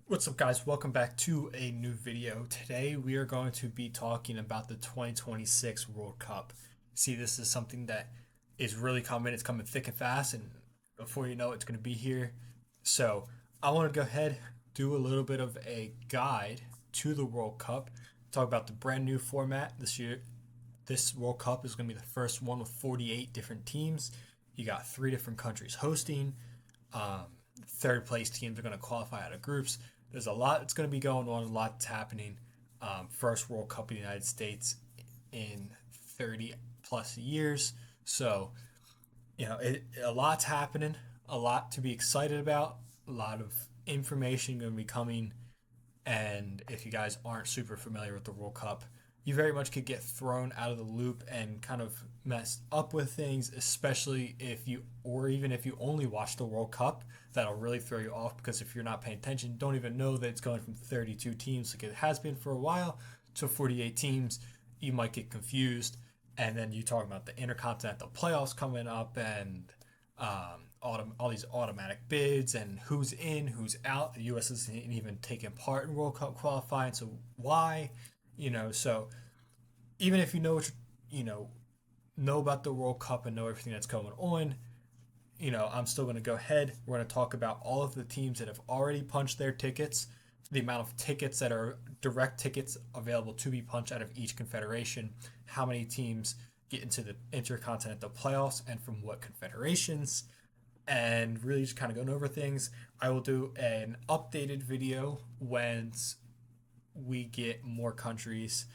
What's up, guys? Welcome back to a new video. Today we are going to be talking about the 2026 World Cup. See, this is something that is really coming. It's coming thick and fast, and before you know it, it's going to be here. So I want to go ahead, do a little bit of a guide to the World Cup, talk about the brand new format this year. This World Cup is going to be the first one with 48 different teams. You got three different countries hosting. Um, Third place teams are going to qualify out of groups. There's a lot that's going to be going on, a lot that's happening. First World Cup in the United States in 30 plus years. So, a lot's happening, a lot to be excited about, a lot of information going to be coming. And if you guys aren't super familiar with the World Cup, you very much could get thrown out of the loop and kind of messed up with things, especially if you, or even if you only watch the World Cup, that'll really throw you off because if you're not paying attention, don't even know that it's going from 32 teams like it has been for a while to 48 teams, you might get confused. And then you talk about the intercontinental playoffs coming up and all these automatic bids and who's in, who's out. The U.S. isn't even taking part in World Cup qualifying, so why? So even if you know what know about the World Cup and know everything that's going on, I'm still going to go ahead. We're going to talk about all of the teams that have already punched their tickets, the amount of tickets that are direct tickets available to be punched out of each confederation, how many teams get into the intercontinental playoffs and from what confederations, and really just kind of going over things. I will do an updated video once we get more countries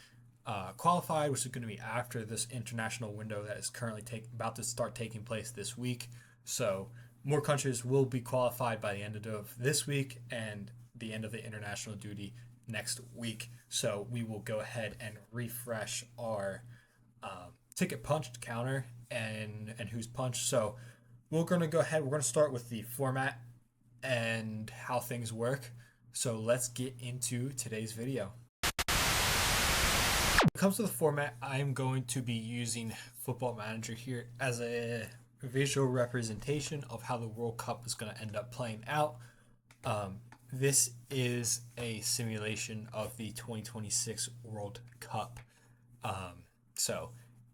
qualified, which is going to be after this international window that is currently about to start taking place this week. So more countries will be qualified by the end of this week and the end of the international duty next week. So we will go ahead and refresh our ticket punched counter and who's punched. So we're going to go ahead. We're going to start with the format and how things work. So let's get into today's video. When it comes to the format, I'm going to be using Football Manager here as a visual representation of how the World Cup is going to end up playing out. This is a simulation of the 2026 World Cup. So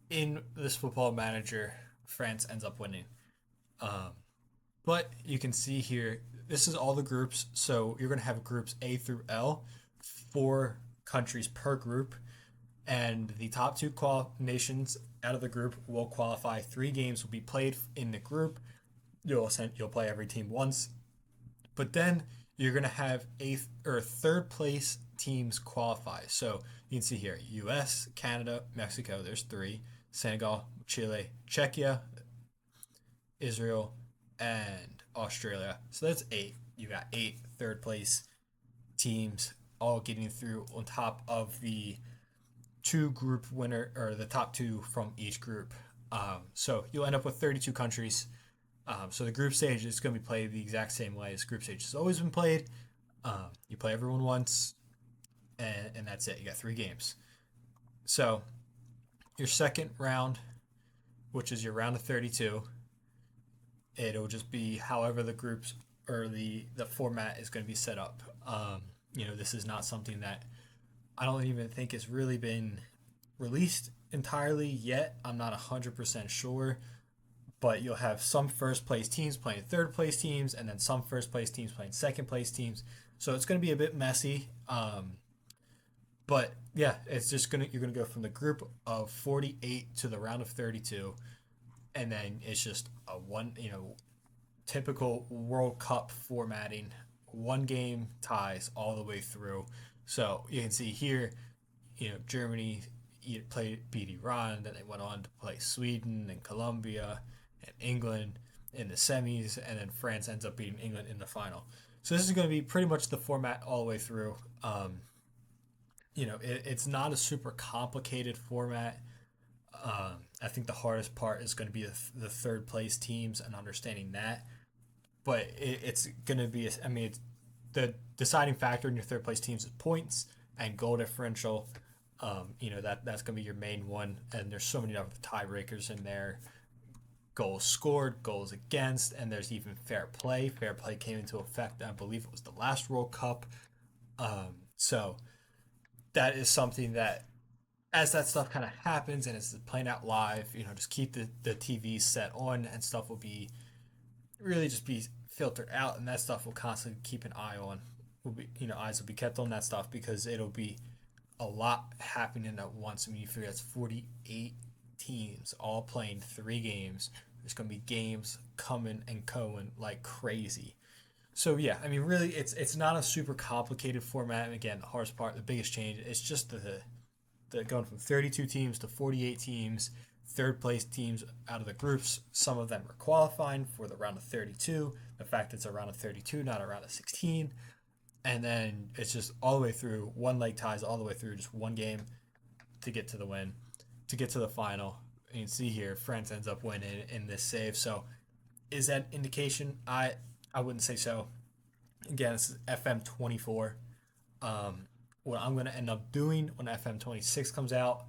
in this Football Manager, France ends up winning. But you can see here, this is all the groups. So you're going to have groups A through L, 4 countries per group. And the top 2 nations out of the group will qualify. 3 games will be played in the group. You'll play every team once. But then you're going to have third place teams qualify. So you can see here, US, Canada, Mexico, there's 3. Senegal, Chile, Czechia, Israel, and Australia. So that's 8. You got 8 third place teams all getting through on top of the 2 group winner, or the top 2 from each group. So you'll end up with 32 countries. So the group stage is going to be played the exact same way as group stage has always been played. You play everyone once, and that's it. You got 3 games. So your second round, which is your round of 32, it'll just be however the groups or the format is going to be set up. This is not something that I don't even think has really been released entirely yet. I'm not 100% sure, but you'll have some first place teams playing third place teams, and then some first place teams playing second place teams. So it's going to be a bit messy. But yeah, it's just you're gonna go from the group of 48 to the round of 32, and then it's just a typical World Cup formatting, 1 game ties all the way through. So you can see here, Germany beat Iran, then they went on to play Sweden and Colombia and England in the semis, and then France ends up beating England in the final. So this is going to be pretty much the format all the way through. It's not a super complicated format. I think the hardest part is going to be the third place teams and understanding that. But it's going to be, it's the deciding factor in your third place teams is points and goal differential. That's going to be your main one. And there's so many other tiebreakers in there. Goals scored, goals against, and there's even fair play. Fair play came into effect, I believe it was the last World Cup. So that is something that, as that stuff kind of happens and it's playing out live, just keep the TV set on, and stuff will be really just be filtered out, and that stuff will constantly keep an eye on. Will be, eyes will be kept on that stuff because it'll be a lot happening at once. I mean, you figure that's 48 teams all playing 3 games. There's going to be games coming and going like crazy. So yeah, I mean, really, it's not a super complicated format. And again, the hardest part, the biggest change, is just the going from 32 teams to 48 teams. Third place teams out of the groups, some of them are qualifying for the round of 32. The fact it's a round of 32, not a round of 16. And then it's just all the way through, one leg ties all the way through, just one game to get to the win, to get to the final. And you can see here, France ends up winning in this save. So is that indication? I wouldn't say so. Again, this is FM24. What I'm going to end up doing when FM26 comes out,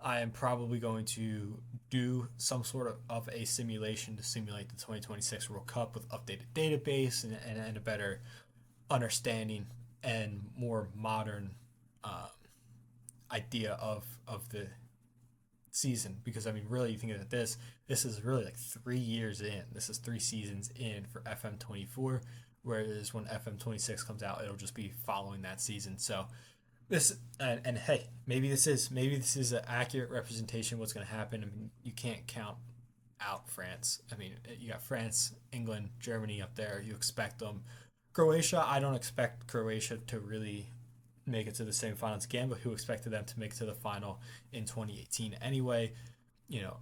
I am probably going to do some sort of a simulation to simulate the 2026 World Cup with updated database and a better understanding and more modern uh, idea of the season. Because I mean, really, you think of this is really like 3 years in. This is 3 seasons in for FM24, whereas when FM26 comes out, it'll just be following that season. So this, and hey, maybe this is an accurate representation of what's going to happen. I mean, you can't count out France. I mean, you got France, England, Germany up there. You expect them. Croatia, I don't expect Croatia to really make it to the semifinals again, but who expected them to make it to the final in 2018 anyway?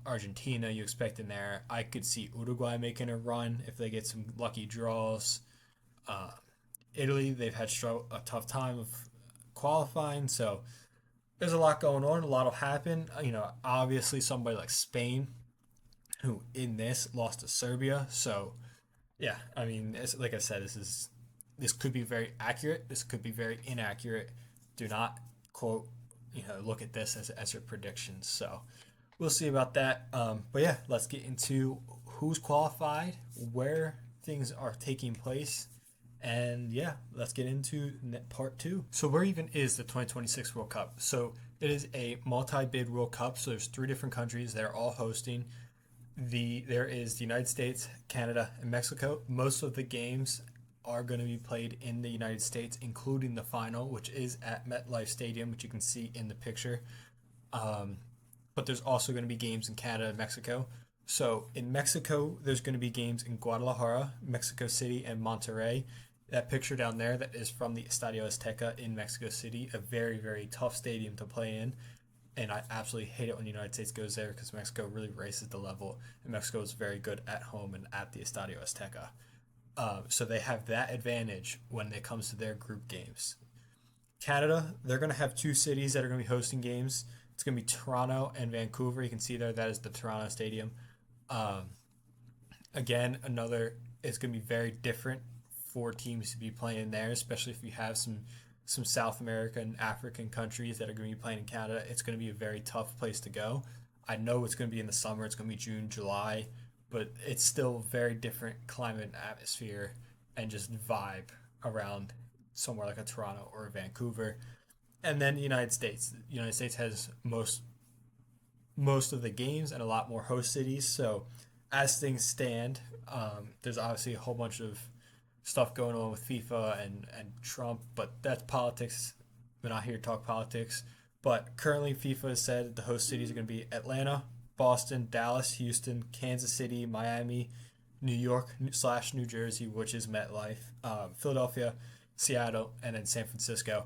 Argentina, you expect in there. I could see Uruguay making a run if they get some lucky draws. Uh, Italy, they've had a tough time of qualifying, so there's a lot going on. A lot will happen. Obviously, somebody like Spain, who in this lost to Serbia. So, yeah, I mean, like I said, this could be very accurate. This could be very inaccurate. Do not quote, look at this as your predictions. So we'll see about that. But yeah, let's get into who's qualified, where things are taking place, and yeah, let's get into part 2. So where even is the 2026 World Cup? So it is a multi-bid World Cup. So there's 3 different countries that are all hosting. There is the United States, Canada, and Mexico. Most of the games are going to be played in the United States, including the final, which is at MetLife Stadium, which you can see in the picture. But there's also going to be games in Canada and Mexico. So in Mexico, there's going to be games in Guadalajara, Mexico City, and Monterrey. That picture down there, that is from the Estadio Azteca in Mexico City, a very, very tough stadium to play in. And I absolutely hate it when the United States goes there because Mexico really raises the level. And Mexico is very good at home and at the Estadio Azteca. So they have that advantage when it comes to their group games. Canada, they're going to have 2 cities that are going to be hosting games. It's going to be Toronto and Vancouver. You can see there, that is the Toronto Stadium. Um, Again, it's going to be very different for teams to be playing there, especially if you have some South American, African countries that are going to be playing in Canada. It's going to be a very tough place to go. I know it's going to be in the summer. It's going to be June, July, but it's still very different climate and atmosphere and just vibe around somewhere like a Toronto or a Vancouver. And then the United States. The United States has most of the games and a lot more host cities. So as things stand, there's obviously a whole bunch of stuff going on with FIFA and Trump, but that's politics. We're not here to talk politics. But currently, FIFA has said the host cities are going to be Atlanta, Boston, Dallas, Houston, Kansas City, Miami, New York / New Jersey, which is MetLife, Philadelphia, Seattle, and then San Francisco.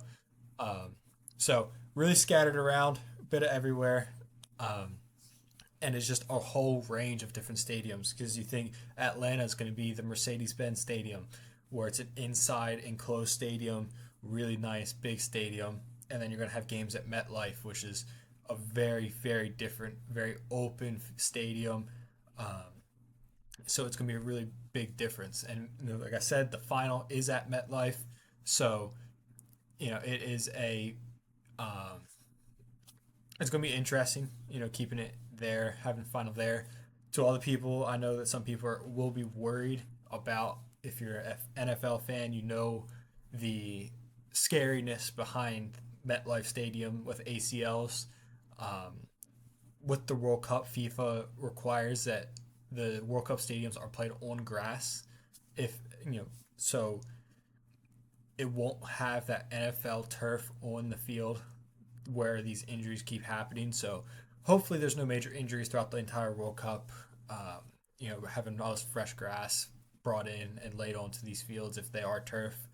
So really scattered around, a bit of everywhere. And it's just a whole range of different stadiums because you think Atlanta is going to be the Mercedes-Benz Stadium, where it's an inside enclosed stadium, really nice big stadium, and then you're going to have games at MetLife, which is a very, very different, very open stadium. So it's going to be a really big difference. And like I said, the final is at MetLife, so it is um, it's going to be interesting. Keeping it there, having final there. To all the people, I know that some people will be worried about, if you're an NFL fan, the scariness behind MetLife Stadium with ACLs. Um, with the World Cup, FIFA requires that the World Cup stadiums are played on grass. If you know, so it won't have that NFL turf on the field where these injuries keep happening. So hopefully, there's no major injuries throughout the entire World Cup. Having all this fresh grass brought in and laid onto these fields, if they are turf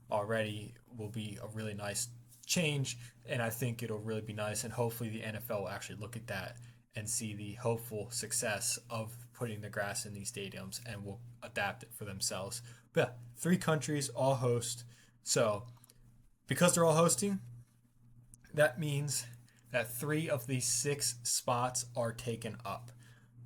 already, will be a really nice change. And I think it'll really be nice. And hopefully, the NFL will actually look at that and see the hopeful success of putting the grass in these stadiums and will adapt it for themselves. But yeah, 3 countries all host. So because they're all hosting, that means that 3 of the 6 spots are taken up.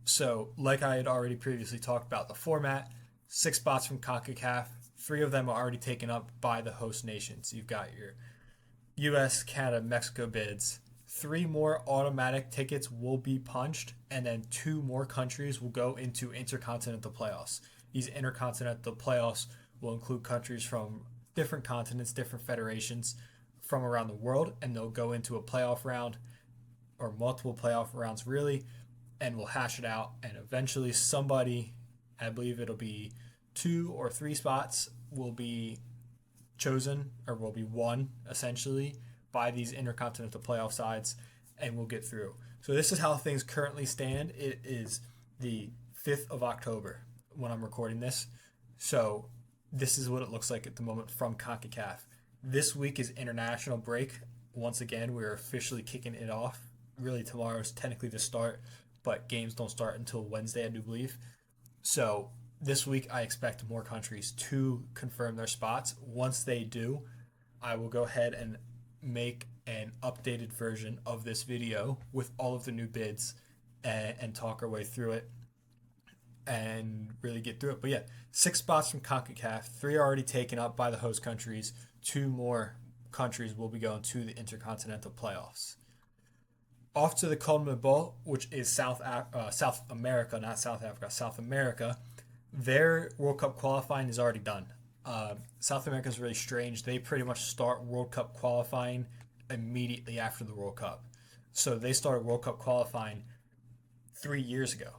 So, like I had already previously talked about the format, 6 spots from CONCACAF, 3 of them are already taken up by the host nations. You've got your US, Canada, Mexico bids. 3 more automatic tickets will be punched, and then 2 more countries will go into intercontinental playoffs. These intercontinental playoffs will include countries from different continents, different federations from around the world, and they'll go into a playoff round or multiple playoff rounds, really, and we'll hash it out. And eventually, somebody, I believe it'll be 2 or 3 spots, will be chosen or will be won essentially by these intercontinental playoff sides, and we'll get through. So this is how things currently stand. It is the 5th of October when I'm recording this. So this is what it looks like at the moment from CONCACAF. This week is international break. Once again, we're officially kicking it off. Really, tomorrow is technically the start, but games don't start until Wednesday, I do believe. So this week, I expect more countries to confirm their spots. Once they do, I will go ahead and make an updated version of this video with all of the new bids and talk our way through it and really get through it. But yeah, 6 spots from CONCACAF, 3 are already taken up by the host countries. 2 more countries will be going to the intercontinental playoffs. Off to the CONMEBOL, which is South America, not South Africa, South America. Their World Cup qualifying is already done. South America is really strange. They pretty much start World Cup qualifying immediately after the World Cup. So they started World Cup qualifying 3 years ago.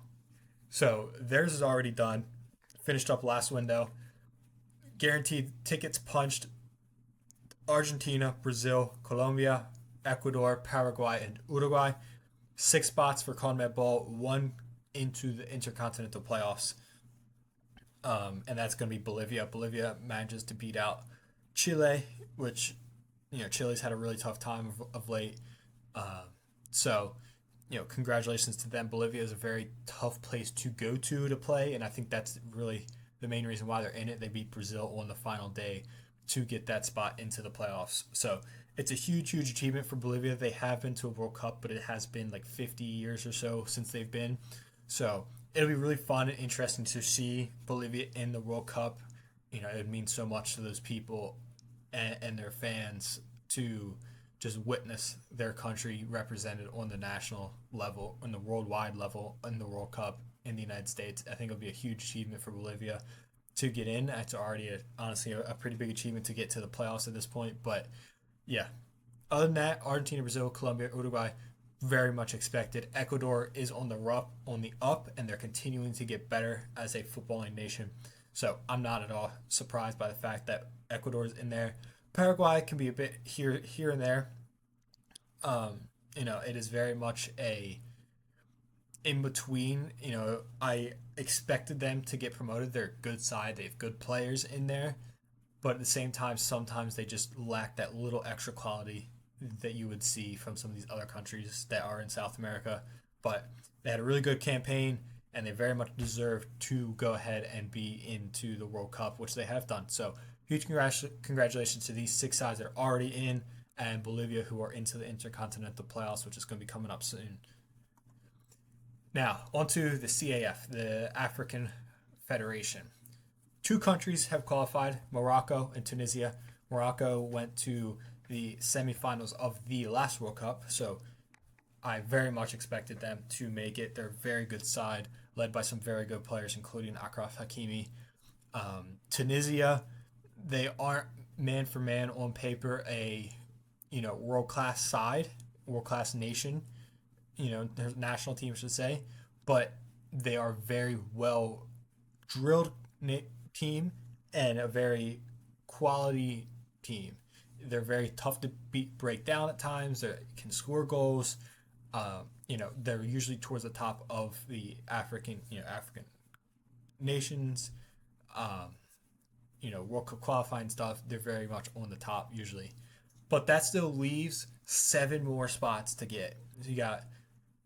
So theirs is already done. Finished up last window. Guaranteed tickets punched. Argentina, Brazil, Colombia, Ecuador, Paraguay, and Uruguay. 6 spots for CONMEBOL, 1 into the intercontinental playoffs. And that's going to be Bolivia. Bolivia manages to beat out Chile, which, Chile's had a really tough time of late. So, congratulations to them. Bolivia is a very tough place to go to play, and I think that's really the main reason why they're in it. They beat Brazil on the final day to get that spot into the playoffs. So it's a huge, huge achievement for Bolivia. They have been to a World Cup, but it has been like 50 years or so since they've been. So it'll be really fun and interesting to see Bolivia in the World Cup. It means so much to those people and their fans to just witness their country represented on the national level, on the worldwide level, in the World Cup in the United States. I think it'll be a huge achievement for Bolivia to get in. It's already, honestly, a pretty big achievement to get to the playoffs at this point. But yeah, other than that, Argentina, Brazil, Colombia, Uruguay, very much expected. Ecuador is on the up, and they're continuing to get better as a footballing nation. So I'm not at all surprised by the fact that Ecuador is in there. Paraguay can be a bit here and there. It is very much a in between. I expected them to get promoted. They're a good side. They have good players in there. But at the same time, sometimes they just lack that little extra quality that you would see from some of these other countries that are in South America. But they had a really good campaign, and they very much deserve to go ahead and be into the World Cup, which they have done. So huge congratulations to these 6 sides that are already in, and Bolivia, who are into the intercontinental playoffs, which is going to be coming up soon. Now, onto the CAF, the African Federation. 2 countries have qualified, Morocco and Tunisia. Morocco went to the semifinals of the last World Cup, so I very much expected them to make it. They're a very good side, led by some very good players, including Achraf Hakimi. Tunisia, they aren't man for man on paper a world class side, world class nation, their national team I should say, but they are very well drilled team and a very quality team. They're very tough to break down at times. They can score goals. They're usually towards the top of the African nations. Um, World Cup qualifying stuff. They're very much on the top usually, but that still leaves 7 more spots to get. So you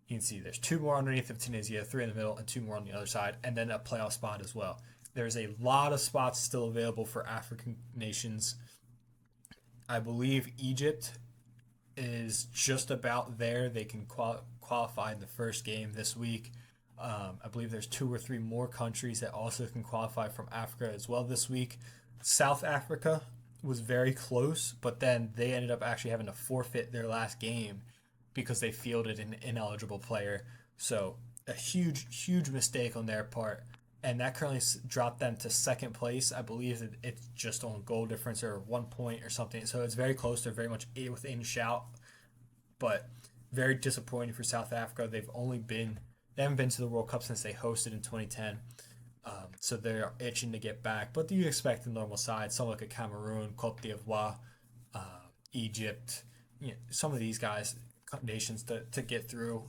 can see there's 2 more underneath of Tunisia, 3 in the middle, and 2 more on the other side, and then a playoff spot as well. There's a lot of spots still available for African nations. I believe Egypt is just about there. They can qualify in the first game this week. I believe there's 2 or 3 more countries that also can qualify from Africa as well this week. South Africa was very close, but then they ended up actually having to forfeit their last game because they fielded an ineligible player. So a huge mistake on their part, and that currently dropped them to second place. I believe that it's just on goal difference or 1 point or something. So it's very close. They're very much within shout, but very disappointing for South Africa. They haven't been to the World Cup since they hosted in 2010. So they're itching to get back. But do you expect the normal side, someone like a Cameroon, Cote d'Ivoire, uh, Egypt, some of these guys, nations to get through.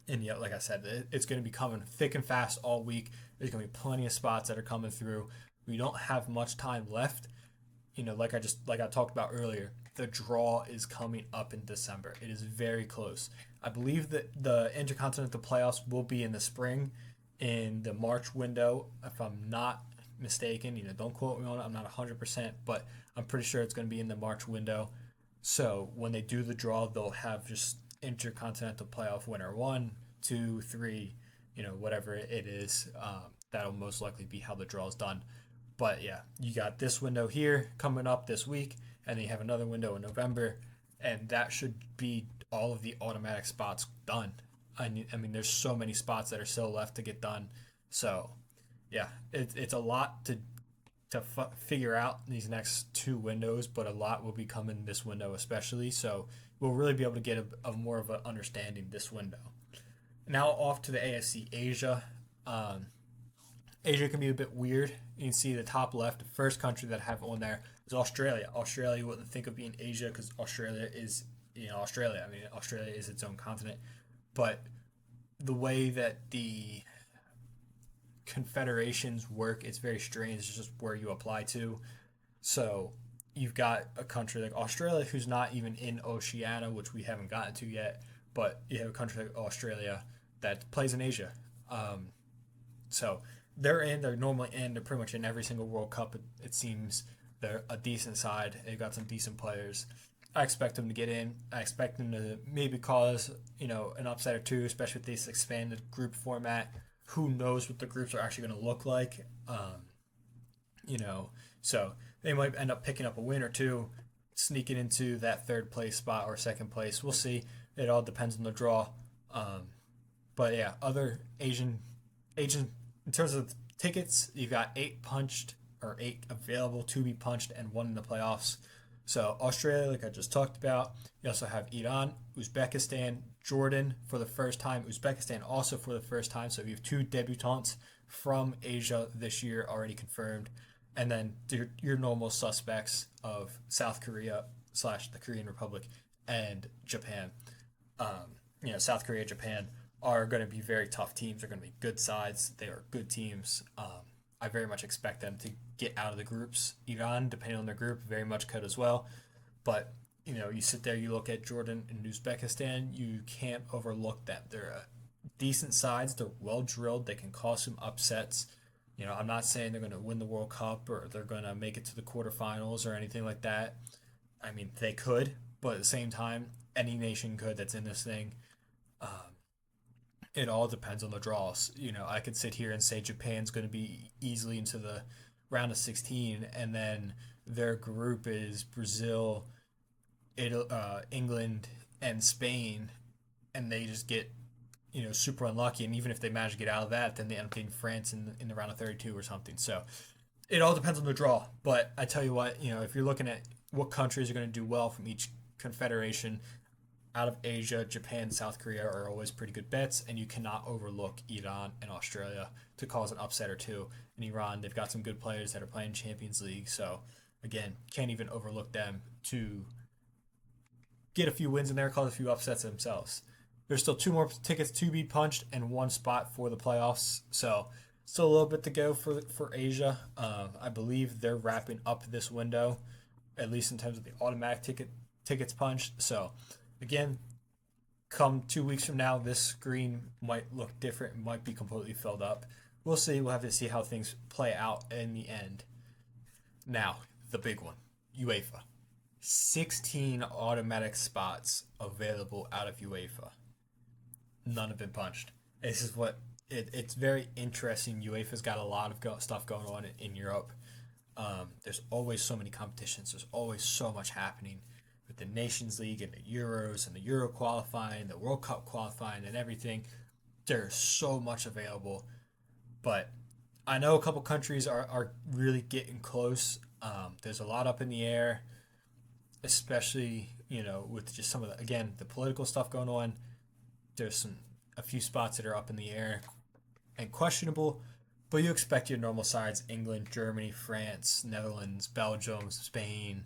And like I said, it's going to be coming thick and fast all week. There's going to be plenty of spots that are coming through. We don't have much time left. Like I talked about earlier, the draw is coming up in December. It is very close. I believe that the Intercontinental playoffs will be in the spring, in the March window, if I'm not mistaken. Don't quote me on it. I'm not 100%, but I'm pretty sure it's going to be in the March window. So when they do the draw, they'll have just Intercontinental playoff winner 1, 2, 3, whatever it is. That'll most likely be how the draw is done. But yeah, you got this window here coming up this week, and then you have another window in November, and that should be all of the automatic spots done. I mean, there's so many spots that are still left to get done. So yeah, it's a lot to figure out these next 2 windows, but a lot will be coming this window especially. So we'll really be able to get a more of an understanding this window. Now off to the AFC Asia. Asia can be a bit weird. You can see the top left, the first country that I have on there is Australia. Australia, you wouldn't think of being Asia because Australia is, Australia. I mean, Australia is its own continent. But the way that the confederations work, it's very strange. It's just where you apply to. So you've got a country like Australia who's not even in Oceania, which we haven't gotten to yet. But you have a country like Australia that plays in Asia. So they're normally in. They're pretty much in every single World Cup. It seems they're a decent side. They've got some decent players. I expect them to get in. I expect them to maybe cause an upset or two, especially with this expanded group format. Who knows what the groups are actually going to look like? So they might end up picking up a win or two, sneaking into that third place spot or second place. We'll see. It all depends on the draw. But yeah, other Asian in terms of tickets, you've got 8 available to be punched and 1 in the playoffs. So Australia, like I just talked about. You also have Iran, Uzbekistan, Jordan for the first time, Uzbekistan also for the first time. So you have 2 debutantes from Asia this year already confirmed, and then your normal suspects of South Korea / the Korean Republic and Japan. South Korea, Japan are going to be very tough teams. They're going to be good sides. They are good teams. I very much expect them to get out of the groups. Iran, depending on their group, very much could as well. But, you sit there, you look at Jordan and Uzbekistan, you can't overlook that. They're decent sides. They're well drilled. They can cause some upsets. I'm not saying they're going to win the World Cup or they're going to make it to the quarterfinals or anything like that. I mean, they could, but at the same time, any nation could that's in this thing. It all depends on the draws. I could sit here and say Japan's going to be easily into the round of 16, and then their group is Brazil, England, and Spain, and they just get super unlucky. And even if they manage to get out of that, then they end up getting France in the round of 32 or something. So it all depends on the draw. But I tell you what, if you're looking at what countries are going to do well from each confederation, out of Asia, Japan, South Korea are always pretty good bets, and you cannot overlook Iran and Australia to cause an upset or two. In Iran, they've got some good players that are playing Champions League, so again, can't even overlook them to get a few wins in there, cause a few upsets themselves. There's still two more tickets to be punched and one spot for the playoffs, so still a little bit to go for Asia. I believe they're wrapping up this window, at least in terms of the automatic tickets punched. So again, come 2 weeks from now, this screen might look different, might be completely filled up. We'll see. We'll have to see how things play out in the end. Now, the big one, UEFA. 16 automatic spots available out of UEFA. None have been punched. This is what it's very interesting. UEFA's got a lot of stuff going on in Europe. There's always so many competitions. There's always so much happening with the Nations League and the Euros and the Euro qualifying, the World Cup qualifying, and everything. There's so much available. But I know a couple countries are really getting close. There's a lot up in the air, especially with just some of the political stuff going on. There's a few spots that are up in the air and questionable, but you expect your normal sides: England, Germany, France, Netherlands, Belgium, Spain,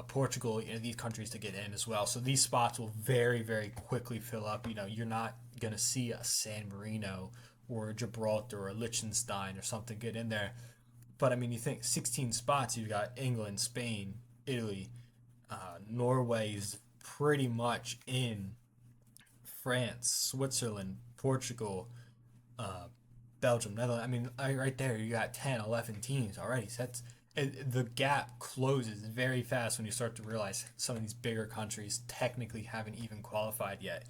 Portugal. These countries to get in as well. So these spots will very, very quickly fill up. You're not gonna see a San Marino or a Gibraltar or a Liechtenstein or something get in there. But I mean, you think 16 spots. You've got England, Spain, Italy, Norway's pretty much in. France, Switzerland, Portugal, Belgium, Netherlands. I mean, right there, you got 10, 11 teams already. So the gap closes very fast when you start to realize some of these bigger countries technically haven't even qualified yet.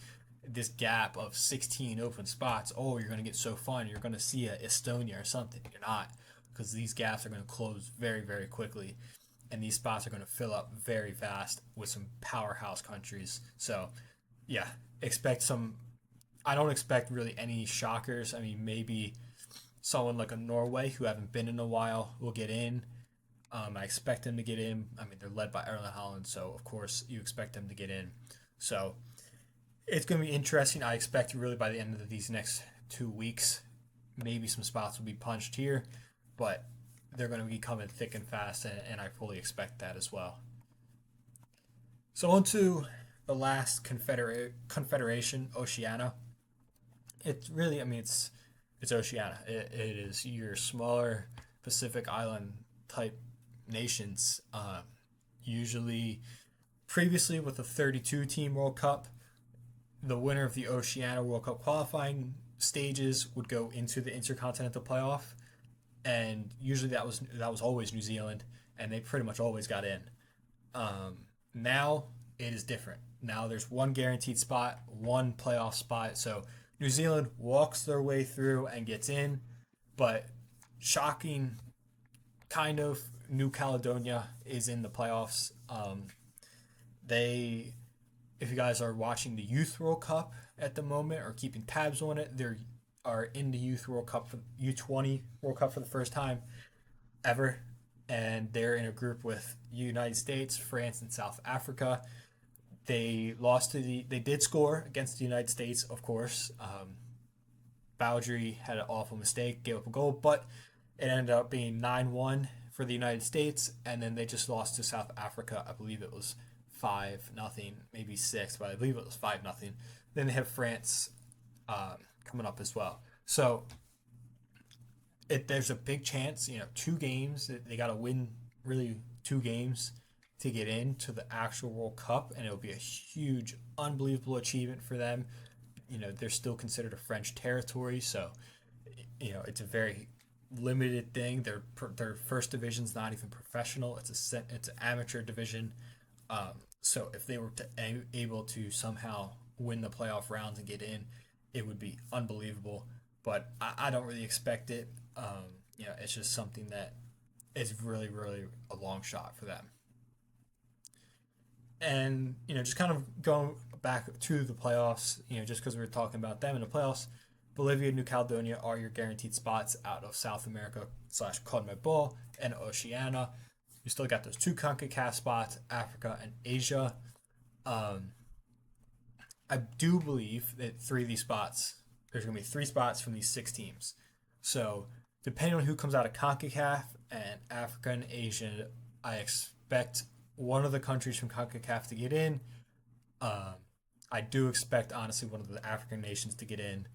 This gap of 16 open spots, oh, you're going to get so fun. You're going to see a Estonia or something. You're not, because these gaps are going to close very, very quickly. And these spots are going to fill up very fast with some powerhouse countries. So, yeah, expect some. I don't expect really any shockers. I mean, maybe someone like a Norway who haven't been in a while will get in. I expect them to get in. I mean, they're led by Erling Haaland, so of course you expect them to get in. So it's going to be interesting. I expect really by the end of these next 2 weeks, maybe some spots will be punched here, but they're going to be coming thick and fast, and I fully expect that as well. So on to the last confederation, Oceania. It's really, I mean, it's Oceania. It is your smaller Pacific Island type nations. Usually, previously with the 32 team World Cup, the winner of the Oceania World Cup qualifying stages would go into the Intercontinental Playoff, and usually that was always New Zealand, and they pretty much always got in. Now it is different. Now there's one guaranteed spot, one playoff spot. So New Zealand walks their way through and gets in, but shocking, kind of, New Caledonia is in the playoffs. They, if you guys are watching the Youth World Cup at the moment or keeping tabs on it, they are in the Youth World Cup for U20 World Cup for the first time ever, and they're in a group with United States, France, and South Africa. They lost to they did score against the United States, of course. Bowdry had an awful mistake, gave up a goal, but it ended up being 9-1 for the United States, and then they just lost to South Africa. I believe it was 5-0, maybe 6, but I believe it was 5-0. Then they have France coming up as well. So there's a big chance, 2 games. They got to win really 2 games to get into the actual World Cup, and it'll be a huge, unbelievable achievement for them. They're still considered a French territory, so it's a very limited thing. Their first division's not even professional; it's an amateur division. So if they were able to somehow win the playoff rounds and get in, it would be unbelievable. But I don't really expect it. It's just something that is really, really a long shot for them. And just kind of going back to the playoffs, just because we were talking about them in the playoffs, Bolivia and New Caledonia are your guaranteed spots out of South America slash CONMEBOL and Oceania. You still got those two CONCACAF spots, Africa and Asia. Um, I do believe that three of these spots, there's going to be three spots from these six teams. So, depending on who comes out of CONCACAF and Africa and Asia, I expect one of the countries from CONCACAF to get in. Um, I do expect, honestly, one of the African nations to get in,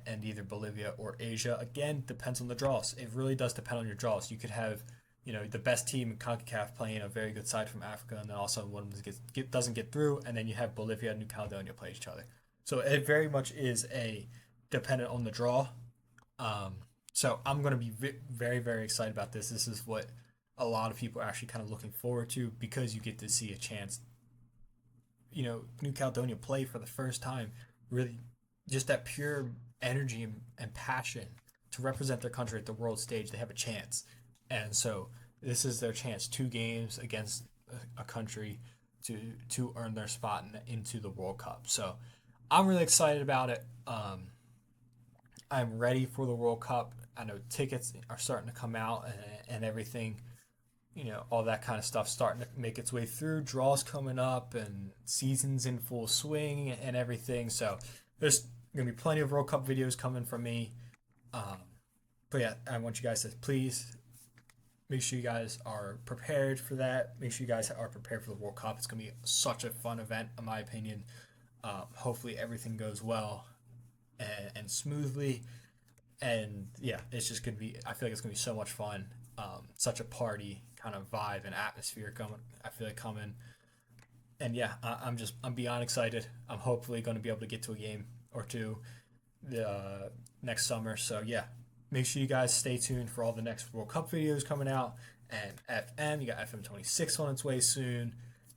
and either Bolivia or Asia. Again, depends on the draws. It really does depend on your draws. You could have, the best team in CONCACAF playing a very good side from Africa, and then also one of them doesn't get through, and then you have Bolivia and New Caledonia play each other. So it very much is a dependent on the draw. Um, so I'm going to be very, very excited about this. This is what a lot of people are actually kind of looking forward to because you get to see a chance, New Caledonia play for the first time. Really, just that pure energy and passion to represent their country at the world stage. They have a chance. And so this is their chance. Two games against a country to earn their spot into the World Cup. So I'm really excited about it. I'm ready for the World Cup. I know tickets are starting to come out and everything. All that kind of stuff starting to make its way through. Draws coming up and seasons in full swing and everything. So there's going to be plenty of World Cup videos coming from me. Um, but yeah, I want you guys to please make sure you guys are prepared for that. Make sure you guys are prepared for the World Cup. It's going to be such a fun event, in my opinion. Hopefully everything goes well and smoothly. And yeah, it's just going to be, I feel like it's going to be so much fun. Such a party kind of vibe and atmosphere coming, I feel like coming. And yeah, I'm beyond excited. I'm hopefully going to be able to get to a game or two the next summer. So yeah, make sure you guys stay tuned for all the next World Cup videos coming out. And FM, you got FM26 on its way soon,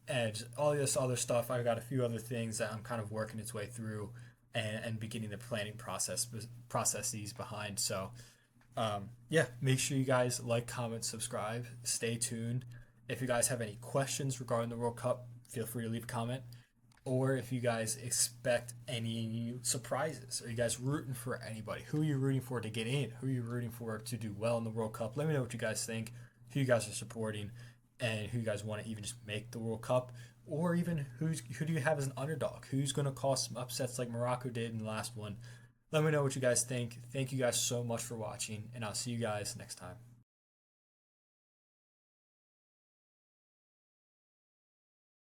and all this other stuff. I've got a few other things that I'm kind of working its way through, and beginning the planning processes behind. So yeah, make sure you guys like, comment, subscribe, stay tuned. If you guys have any questions regarding the World Cup, feel free to leave a comment. Or if you guys expect any surprises, are you guys rooting for anybody? Who are you rooting for to get in? Who are you rooting for to do well in the World Cup? Let me know what you guys think, who you guys are supporting, and who you guys want to even just make the World Cup. Or even who do you have as an underdog? Who's going to cause some upsets like Morocco did in the last one? Let me know what you guys think. Thank you guys so much for watching, and I'll see you guys next time.